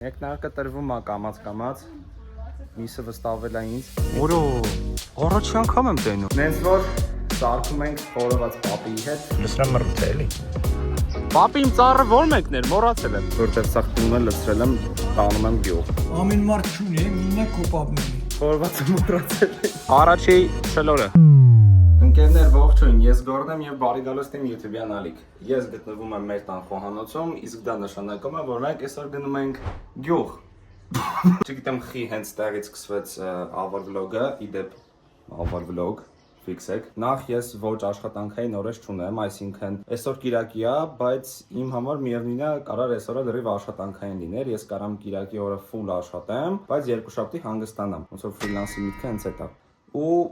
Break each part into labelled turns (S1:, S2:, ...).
S1: Մեկնարկը տրվում է կամաց, միսը վստահվել է ինձ։ Որո, առաջի անգամ եմ տենում։ Նենց որ սարքում ենք խորոված պապիի հետ։
S2: Լսրամ մռութ է էլի։
S1: Պապի իմ ծառը որ մեկն էր, մոռացել եմ։ Որտեղ սաղ տունը լցրել եմ, տանում եմ գյուղ։
S3: Ամեն մարդ չունի, մինը կոպապների։
S1: Խորովածը մոռացել եմ։ Առաջի շլորը։ Ընկերներ, ողջույն, ես Գոռն եմ եւ բարի գալուստ իմ YouTube-յան ալիք։ Ես գտնվում եմ մեր տան խոհանոցում, իսկ դա նշանակում է, որ մենք այսօր գնում ենք գյուղ։ Չգիտեմ, խի հենց տեղից սկսվեց ավար վլոգը, իդեպ ավար վլոգ, ֆիքսեք։ Նախ ես ոչ աշխատանքային օրեր չունեմ, այսինքն այսօր Կիրակի է, բայց իմ համար միևնույն է, կարար այսօրը լրիվ աշխատանքային լիներ, ես կարամ Կիրակի օրը ֆուլ աշխատեմ, բայց երկուշաբթի հանգստանամ, ոնց որ ֆրիլանսի միտքը հենց էդ է։ Ու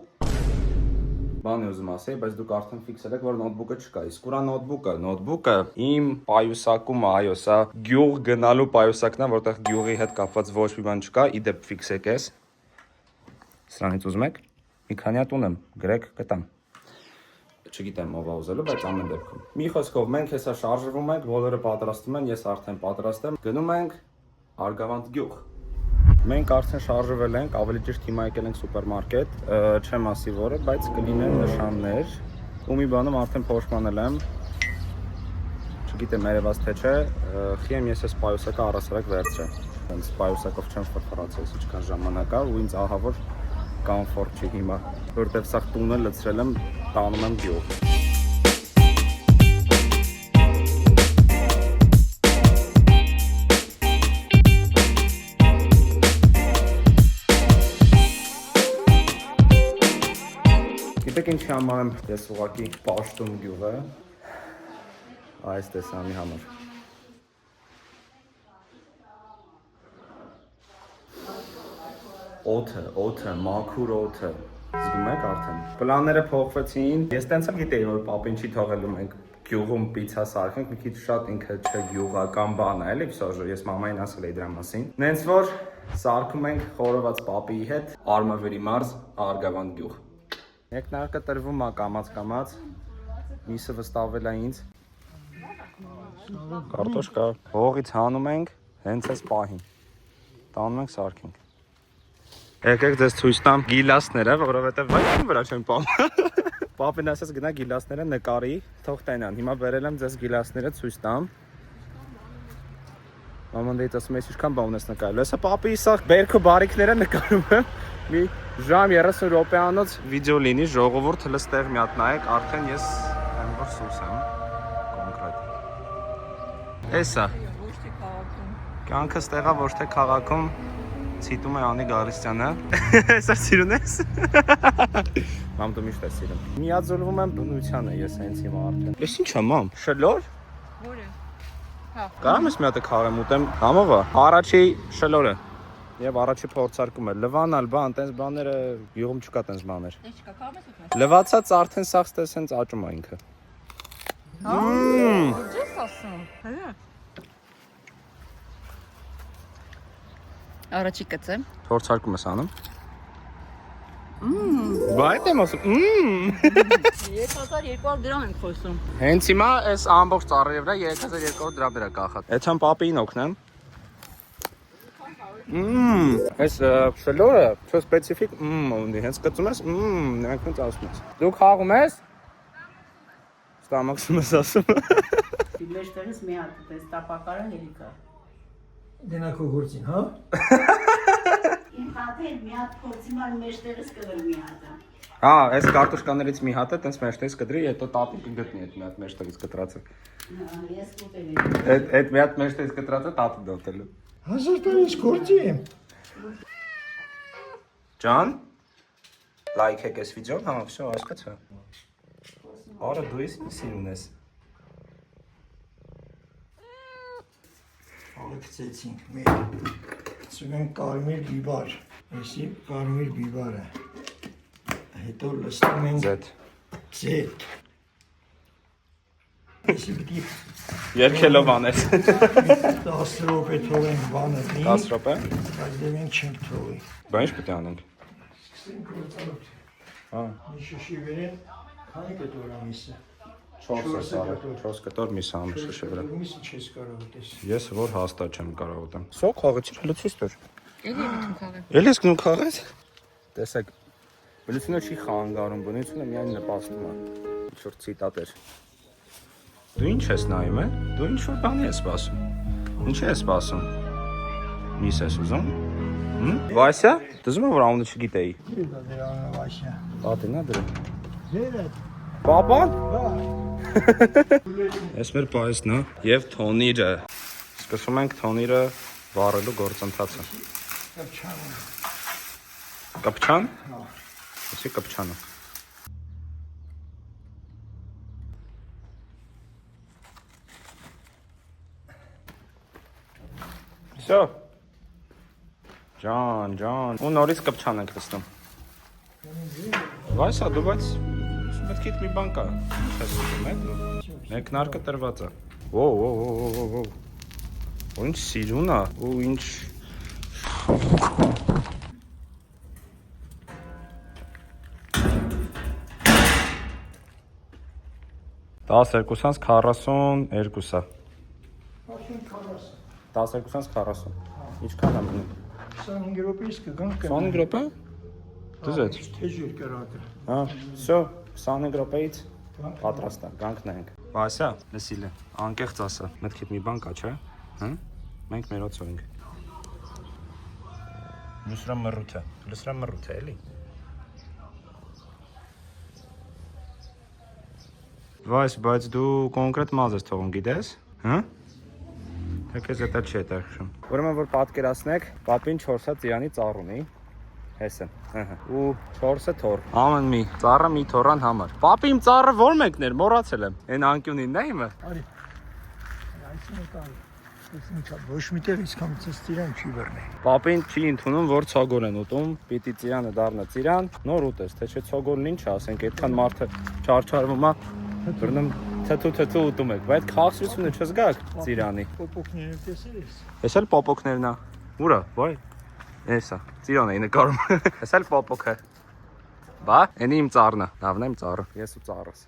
S1: բան ուզում ասեի, բայց դուք արդեն ֆիքսել եք, որ նոթբուկը չկա։ Իսկ ուրա նոթբուկը իմ պայուսակումը, այո, սա գյուղ գնալու պայուսակն է, որտեղ գյուղի հետ կապված ոչ մի բան չկա, իդեպ ֆիքսեք էս։ Սրանից ուզում եք։ Մի քանի հատ ունեմ, գրեք կտամ։ Չգիտեմ ով է ուզելու, բայց ամեն դեպքում։ Մի խոսքով մենք հեսա շարժվում ենք, բոլորը պատրաստվում են, ես արդեն պատրաստ եմ։ Գնում ենք Արգավանդ գյուղ։ Մենք արդեն շարժվել ենք, ավելի ճիշտ հիմա եկել ենք սուպերմարկետ, չեմ ասի որը, բայց կլինեն նշաններ, ու մի բանում արդեն փոշմանել եմ, չգիտեմ երևաց թե չէ, խիեմ ես ես պայուսակը առասարակ վերցրել, հենց պայուսակով չեմ ֆրֆրացել, ինչքան ժամանակ է, ու ինձ ահա որ կամֆորտ չի հիմա, որտև սաղ տունը լցրել եմ, տանում եմ գյուղ։ Գիտեք ինչի համար եմ ես ուղղակի պաշտում գյուղը, այս տեսանի համար։ Օդը, մաքուր օդը, զգում եք արդեն։ Պլանները փոխվեցին, ես տենց էլ գիտեի, որ պապին չի թողելու մենք գյուղում պիցա սարքենք, մի քիչ շատ ինքը չգյուղական բան է, էլի վսոժը, ես մամային ասել էի դրա մասին։ Նենց որ սարքում ենք խորոված պապիի հետ, Արմավերի մարզ, Արգավանդ գյուղ։ Մեկնարկը տրվում է կամաց, միսը վստահվել է ինձ։ Կարտոշկա։ Հողից հանում ենք, հենց այս պահին։ Տանում ենք սարքենք։ Եկեք ձեզ ցույց տամ գիլասները, որովհետև վայր վրա չեմ պահում։ Պապին ասաց գնա գիլասները նկարի, թող տենան։ Հիմա բերել եմ ձեզ գիլասները ցույց տամ։ Մաման դից ասում է, ինչքան բան ունես նկարելու։ Հեսա պապի սա բերքո բարիկները նկարում եմ։ Մի ժամ 30 րոպեանոց վիդեո լինի, ժողովուրդ հլստեղ մի հատ նայեք, արդեն ես եմ որ սուս եմ կոնկրետ։ Էսա։ Ոչ թե քաղաքում։ Կյանքը ստեղա ոչ թե քաղաքում, ցիտում է Անի Գարստյանը։ Էսա սիրուն ես։ Մամ դու միշտ ես սիրում։ Միաձուլվում եմ բնությանը ես հենց հիմա արդեն։ Էս ի՞նչ է մամ։ Շլոր։ Որը։ Հա։ Կարամ ես մի հատ քաղեմ ուտեմ, համով է։ Առաջի շլորը։ Եվ առաջի փորձարկումը, լվանալ, բան, տենց բաները յուղում չկա տենց բաներ։ Ինչ կա, կամես ուտես։ Լվացած արդեն սաղ ստես հենց աճում է ինքը։
S4: Ջես ասում, հա։ Առաջի կծեմ։
S1: Փորձարկում ես անում։ Բայց եմ ասում,
S4: 3200 դրամ ենք խոսում։
S1: Հենց հիմա այս ամբողջ ծառերի վրա 3200 դրամ դրա կախած։ Էթան պապին օգնեմ։ Այս շլորը չէ սպეციფიկ ունի, հենց կծում ես, նրանք հենց ասում ես։ Դու խաղում ես։ Ստամոքսում ես ասում։
S5: Մեջտեղից մի հատ դες տապակարը հելիկա։
S3: Դենա քո գործին, հա։
S5: Իմ հատել մի հատ փորձի մար մեջտեղից կվել մի հատը։
S1: Հա, այս կարտոշկաներից մի հատը տենց մեջտեղից կդրի, հետո տատին կգտնի այդ մի հատ մեջտեղից կտրածը։
S5: Ես ուտել եմ։
S1: Այդ մի հատ մեջտեղից կտրածը տատը դոտելու։
S3: Հազար տարի գործի եմ։
S1: Ջան, լայքեք այս վիդեոն, հա, всё, հասկացա։ Արա դու ես ինչ սիրուն ես։
S3: Ալեքսեցինք մեր։ Սուգան կարմիր բիբար։ Էսի կարմիր բիբարը։ Հետո լստում ենք Z։ Էսի պիտի
S1: Երկելով անես։
S3: 10 րոպե թողենք բանը դի։
S1: 10 րոպե։
S3: Բայց դե մենք չենք թողի։
S1: Բա ինչ պետք է անենք։
S3: Սկսենք գործալուտ։
S1: Հա։
S3: Մի շշի վերեն, քանի կտոր ամիսը։
S1: 4 կտոր միս ամուր շշը վրա։
S3: Միսը չես կարող ուտես։
S1: Ես որ հաստատ չեմ կարող ուտեմ։ Սո քաղաքի լուծից դուր։
S4: Էլի միտում քաղաք։
S1: Էլիս գնում քաղաք։ Տեսեք։ Բնությունը չի խանգարում, բնությունը միայն նպաստում է։ Ինչ-որ ցիտատեր։ Դու ինչ ես նայում, է? Դու ինչ որ բանի ես սպասում։ Ինչ ես սպասում։ Միս ես ուզում։ Վասյա, դզում եմ որ անունը չգիտեի։
S3: Դա դրանով Վասյա։
S1: Պատինա դրը։
S3: Դերը։
S1: Պապան։
S3: Բա։
S1: Այս մեր պայսն է եւ թոնիրը։ Սկսում ենք թոնիրը վառելու գործընթացը։
S3: Կապչանը։
S1: Կապչան։
S3: Հա։
S1: Ոսի կապչանը։ Всё։ Ջան, ու նորից կապչան ենք լցնում։ Վայսա, դու բայց մտքիդ մի բան կա։ Ինչ ես ուզում, դու։ Մեկնարկը տրված է։ Ոո։ Ինչ սիրուն է, ու ինչ 12:42 է։ 12:40։ Ինչքան է մնում։
S3: 25 րոպեից կգանք
S1: 25 րոպե։ Դուզեց։
S3: Թե երկարատը։
S1: Հա, всё, 25 րոպեից պատրաստ է, գանք նայենք։ Վասյա, լսիլը, անկեղծ ասա, մտքիդ մի բան կա, չէ՞։ Հա։ Մենք մերոց ենք։ Լուսրամ մռութ է, էլի։ Վայս, բայց դու կոնկրետ մազ ես թողում, գիտես։ Հա։ Թե քեզ դա չի հետաքրքրում։ Ուրեմն որ պատկերացնեք, պապին 4 ծիրանի ծառ ունի։ Հեսը, ու 4 թոռ։ Ամեն մի ծառը մի թոռան համար։ Պապի իմ ծառը ո՞ր մեկն էր, մոռացել եմ։ Այն անկյունին է իմը։
S3: Արի։ Այսինքն կա։ Ինչա ոչ միտեղ իսկամ ծիրան չի բռնի։
S1: Պապին չի ընդունում, որ ցոգոլ են ուտում, պիտի ծիրանը դառնա ծիրան, նոր ուտես, թե չէ ցոգոլն ինչ է, ասենք, այդքան մարդը չարչարվում է, բռնում թթու ուտում եք, բայց քաղցրությունը չզգաք ծիրանի։
S3: Պոպոկները տեսել ես։
S1: Էս էլ պոպոկներն է։ Ուրա, վայ։ Էսա, ծիրան էի նկարում։ Էս էլ պոպոկ է։ Բա, էնի իմ ծառն է, լավն է իմ ծառը, ես ու ծառս։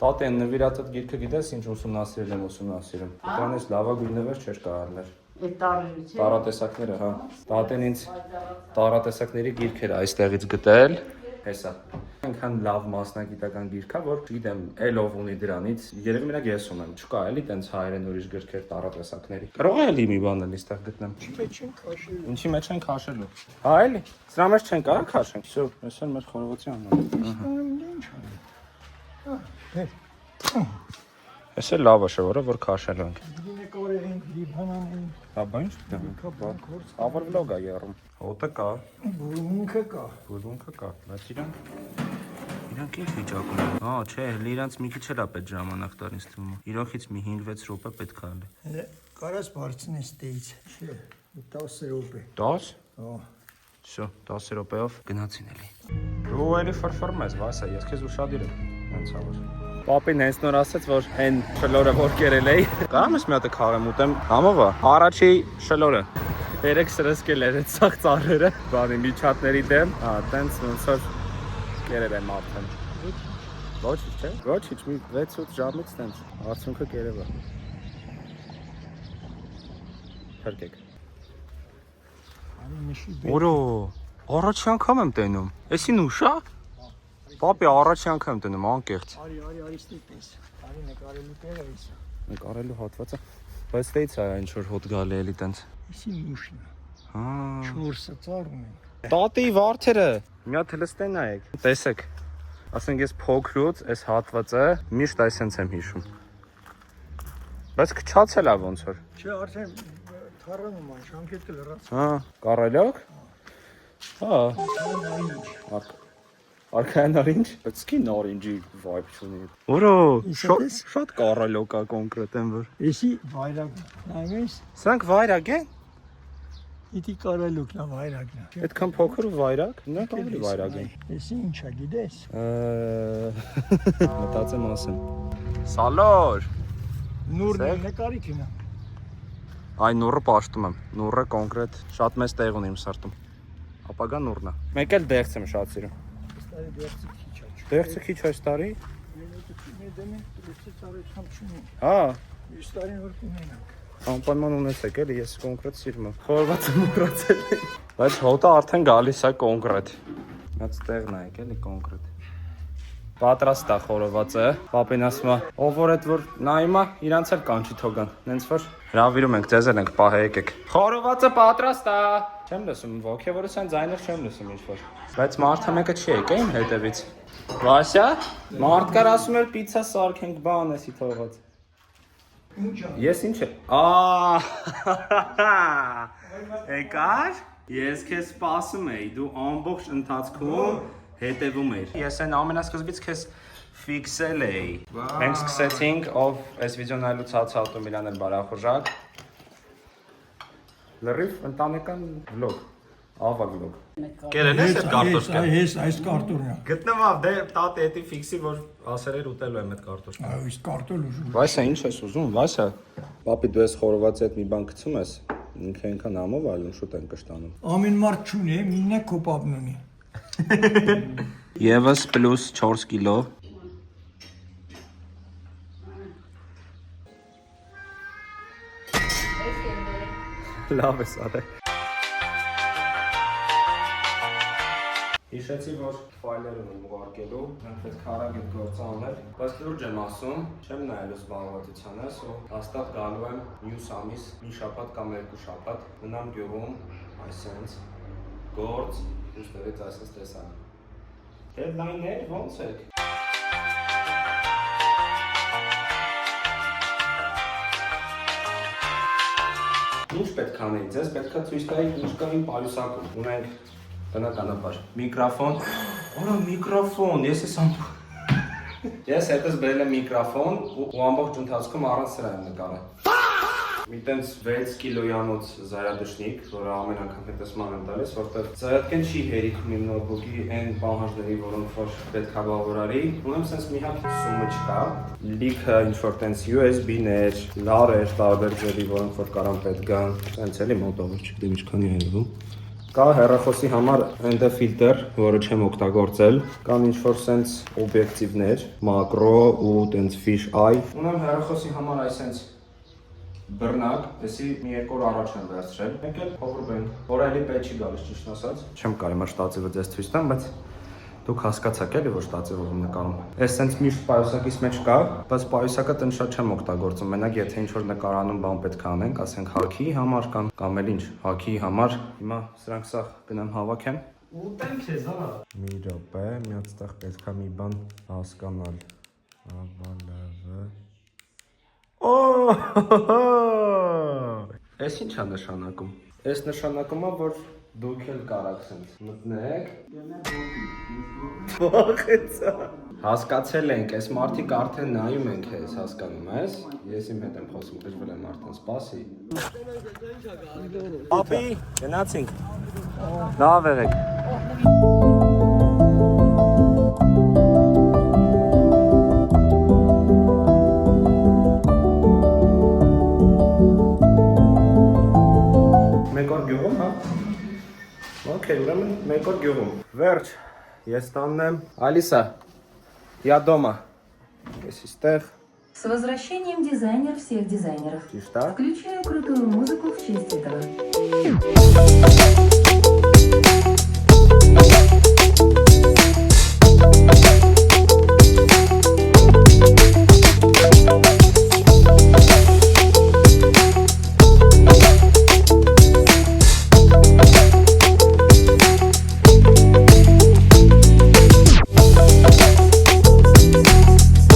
S1: Տատեն նվիրածդ գիրքը գիտես ինչ ուսումնասիրում։ Դրանից լավագույն նվեր չէր կարողներ։
S5: Այդ տարերից է։
S1: Տարատեսակները, հա։ Տատեն ինձ տարատեսակների գիրքեր այստեղից գտել։ Հեսա։ Այնքան լավ մասնագիտական գիրք է, որ գիտեմ, ելով ունի դրանից, երևի մենակ ես ունեմ, չկա էլի տենց հայերեն ուրիշ գրքեր տարատեսակների։ Կարող է էլի մի բան էլ այստեղ գտնեմ։ Ինչի մեջ են քաշելու։ Հա էլի։ Սրա մեջ չեն կարող քաշենք։ Всё, այս էլ մեր խորովոցի անունը։ Այս էլ լավ է շորը, որ քաշելու ենք։
S3: Դինե կորեն, լիբանան։
S1: Հա, բա ինչ դեմ։ Ավար վլոգ է եռում։ Հոտը կա,
S3: Բուրմունքը կա։
S1: բուրմունքը կա, բայց իրանք ինչ վիճակում են։ Հա, չէ, հենց իրանց մի քիչ էլ է պետք ժամանակ տալ ինձ թվում։ Իրանքից մի 5-6 րոպե պետք է ալի։
S3: Կարաս բարձնես տեից։ Չէ, 10 րոպե։
S1: 10։
S3: Հա։
S1: Всё, 10 րոպեով գնացին էլի։ Դու էլի ֆրֆրում ես, Վասա, ես քեզ ուշադիր եմ։ Հենց ավար։ Պապին հենց նոր ասաց, որ այն շլորը որ կերել էի։ Կարամ ես մի հատ քարեմ ուտեմ։ Համով է։ Առաջի շլորը։ Երեք սրսկել էր այդ սաղ ծառերը, բանի միջատների դեմ։ Հա, տենց ոնց որ կերել եմ արդեն։ Ոչինչ, չէ։ Ոչինչ, մի 6-8 ժամից տենց արդյունքը կերել է։ Փրկեք։ Որո, առաջի անգամ եմ տենում։ Էսին ուշ է։ Պապի առաջի անգամ եմ տենում, անկեղծ։
S3: Արի ստիպես։ Արի նկարելու տեղը էս։
S1: Նկարելու հատվածը, բայց դեից է ինչ որ հոտ գալի էլի տենց։
S3: Իսի մուշն է։
S1: Հա։
S3: 4 ծառ ունեն։
S1: Տատի վարդերը։ Մի հատ հլստեն նայեք։ Տեսեք։ Ասենք ես փոքրուց այս հատվածը միշտ այսպես եմ հիշում։ Բայց քչացել է ոնց որ։
S3: Չէ, արդեն թառանում է, շամքետը լրաց։
S1: Հա, կարելյոք։ Հա։ Արքան օրինջ, բայց սկի նորինջի vibe չունի։ Որո, շատ կարելյոք է կոնկրետ եմ որ։
S3: Էսի վայրագն։ Նայում ես։
S1: Սրանք վայրագ են։
S3: Իտի կարելուկն է վայրագն է։
S1: Այդքան փոքր ու վայրագ, նա ավելի վայրագ են։
S3: Էսի ինչա գիտես։
S1: Մտածեմ ասեմ։ Սալոր։
S3: Նուրն նկարիքն է։
S1: Այ նուրը պաշտում եմ։ Նուրը կոնկրետ շատ մեծ տեղ ունի իմ սրտում։ Ապագա նուրն է։ Մեկ էլ դեղց եմ շատ սիրում։
S3: Ստարի դերցի քիչ է,
S1: Դերձը քիչ այս տարի։
S3: Մեդեմին դրսից արեցամ չունի։
S1: Հա,
S3: Այս տարին որ կունենանք։
S1: անպայման ունեցեք էլի, ես կոնկրետ սիրում եմ։ Խորվաթը մոռացել եմ։ Բայց հոտը արդեն գալիս է կոնկրետ։ Հաց տեղ նայեք էլի կոնկրետ։ Պատրաստ է խորովածը։ Պապին ասում է, ով որ այդ որ նայում է, իրանց էլ կանչի թողան։ Նենց որ հրավիրում ենք, ձեզ էլ ենք պահե եկեք։ Խորովածը պատրաստ է։ Չեմ լսում, ոգևորության ձայներ չեմ լսում ինչ որ։ Բայց մարդը մեկը չի եկե իմ հետևից։ Վասյա, մարդկար ասում էր պիցա սարքենք, բան էսի թողած։ Ես ինչ է։ Եկար։ Ես քեզ սպասում էի, դու ամբողջ ընթացքում հետևում էիր։ Ես այն ամենասկզբից քեզ ֆիքսել էի։ Մենք սկսեցինք ով այս վիդեոն այլուց հացահատում իրան էլ բարախորժակ։ Լրիվ ընտանեկան վլոգ, ավա վլոգ։ Կերել ես այդ կարտոշկը։
S3: Այս կարտորնա։
S1: Գտնվավ դե տատը էտի ֆիքսի, որ ասել էր ուտելու եմ այդ կարտոշկը։
S3: Այս կարտոլ ուժում։
S1: Վասյա, ինչ ես ուզում, Վասյա։ Պապի դու ես խորովածի հետ մի բան գցում ես, ինքը այնքան ամով այլն շուտ են կշտանում։
S3: Ամեն մարդ չունի, մինն է քո պապն ունի։
S1: Եվս պլյուս 4 կիլո։ Լավ ես արել։ Հիշեցի, որ ֆայլեր ունեմ ուղարկելու, մենք պետք է արագ այդ գործը անել, բայց լուրջ եմ ասում, չեմ նայելու զբաղվածությանը, սո հաստատ գալու եմ մյուս ամիս, մի շաբաթ կամ 2 շաբաթ, մնամ գյուղում, այսենց, գործ, ուստերից այսենց տեսակ։ Դեդլայններ ոնց եք։ Ինչ պետք անեի, ձեզ պետք է ցույց տայի ինչ կա իմ պայուսակում։ Ունենք բնականաբար միկրոֆոն։ Օրա միկրոֆոն, ես հետս բերել եմ միկրոֆոն ու ամբողջ ընթացքում առանց սրա եմ նկարել։ Մի տենց 6 կիլոյանոց զայադշնիկ, որը ամեն անգամ հետեսման եմ տալիս, որտեղ զայատկեն չի հերիքում իմ նոթբուքի այն պահանջների, որոնք որ պետք է բավարարի։ Ունեմ սենց մի հատ սումմիչկա, լիքը ինչ-որ տենց USB-ներ, լարեր, տարբեր ձևի, որոնք որ կարան պետք գան, սենց էլի մոտով, չգիտեմ ինչքանի է եղում։ Կա հեռախոսի համար ND ֆիլտր, որը չեմ օգտագործել, կան ինչ-որ սենց օբյեկտիվներ, մակրո ու տենց fish eye։ Ունեմ հեռախոսի համար այսենց բռնակ, դեսի մի 2 օր առաջ եմ վերցրել, մեկ էլ powerbank, որը էլի պետք չի գալիս ճիշտ ասած։ Չեմ կարի մար շտացիվը ձեզ ցույց տամ, բայց դուք հասկացաք էլի որ շտացիվով եմ նկարում։ Այս սենց միշտ պայուսակից մեջ կա, բայց պայուսակը տնդ շատ չեմ օգտագործում, մենակ եթե ինչ-որ նկարանում բան պետք է անենք, ասենք հաքի համար կամ էլ ինչ, հաքի համար։ Հիմա սրանք սա գնամ հավաքեմ։ Ուտենք քեզ, հա։ Մի րոպե, մի հատ ստեղ պետք է մի բան հասկանալ։ Ավալավը։ Այս ինչ է նշանակում։ Այս նշանակում է, որ դուք էլ կարաք սենց մտնեք։ Փոխեցա։ Հասկացել ենք, այս մարդիկ արդեն նայում են քեզ, հասկանում ես։ Ես իմ հետ եմ խոսում, դժվել եմ արդեն, սպասի։ Պապի, գնացինք։ Լավ եղեք։ Մեկ օր գյուղում, հա։ Okay, ուրեմն մեկ օր գյուղում։ Վերջ, ես տանն եմ։ Ալիսա, я дома։ Ես իստեղ։
S2: С возвращением дизайнер всех дизайнеров.
S1: Ճիշտ է։
S2: Включаю крутую музыку в честь этого.